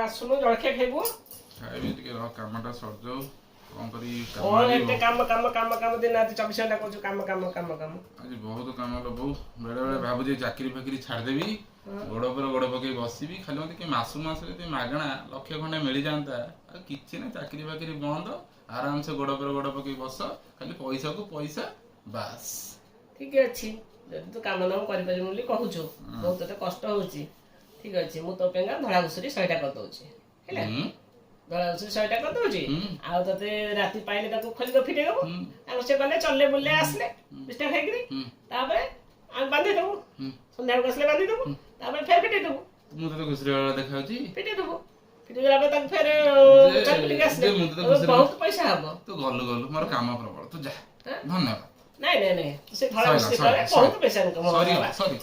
ଆସୁନୁ ଜଳଖିଆ ଖାଇବୁ। ଖାଇବି ଟିକେ ରହ କାମଟା ସରିଯାଉ କଣ କରିବି କଣ ଏତେ କାମ କାମ କାମ କାମ ଦିନ ରାତି 24 ଘଣ୍ଟା କରୁଛୁ କାମ କାମ କାମ କାମ। ଆଜି ବହୁତ କାମ ଲୋ ବୋଉ ବେଳେ ବେଳେ ଭାବୁଛି ଚାକିରି ଫାକିରି ଛାଡ଼ିଦେବି ଗୋଡ଼ ଉପରେ ଗୋଡ଼ ପକେଇ ବସିବି ଖାଲି ମୋତେ କି ମାସରେ ଯଦି ମାଗଣା ଲକ୍ଷେ ଖଣ୍ଡେ ମିଳିଯାଆନ୍ତା ଆଉ କିଛି ନାହିଁ ଚାକିରି ଫାକିରି ବନ୍ଦ ଆରାମସେ ଗୋଡ଼ ଉପରେ ଗୋଡ଼ ପକେଇ ବସ ଖାଲି ପଇସାକୁ ପଇସା ବାସ୍। ଠିକ ଅଛି ଯଦି ତୁ କାମ ଦାମ କରିପାରିବୁ ବୋଲି କହୁଛୁ ବହୁତ ତତେ କଷ୍ଟ ହଉଛି ଠିକ ଅଛି ମୁଁ ତୋ ପାଇଁକା ଧଳା ଘୁଷୁରି 100ଟା କରିଦଉଛି ହେଲା। ଧଳା ଘୁଷୁରି 100ଟା କରିଦଉଛି ଆଉ ତତେ ରାତି ପାଇଲେ ତାକୁ ଖୋଲି ଦବୁ ଫିଟେଇ ଦବୁ ତାକୁ ସେ ଗଲେ ଚଲେ ବୁଲେ ଆସିଲେ ବିଷ୍ଟା ଖାଇକିରି ତାପରେ ଆମେ ବାନ୍ଧି ଦବୁ ସନ୍ଧ୍ୟାବେଳକୁ ଆସିଲେ ବାନ୍ଧି ଦବୁ ତାପରେ ଫେର ଫିଟେଇ ଦବୁ। ମୁଁ ତତେ ଘୁଷୁରି ଭଳିଆ ଦେଖାଯାଉଛି ଫିଟେଇ ଦବୁ ଫିଟେଇ ଦେଲା ପରେ ତାକୁ ଫେର ଚାଲି ବୁଲିକି ଆସିଲେ ବହୁତ ପଇସା ହବ। ତୁ ଗଲୁ ମୋର କାମ ପ୍ରବଳ ତୁ ଯା ଧନ୍ୟବାଦ। ନାଇଁ ସେ ଧଳା ଘୁଷୁରି କଲେ ବହୁତ ପଇସା ଇନକମ୍ ହବ। ସରି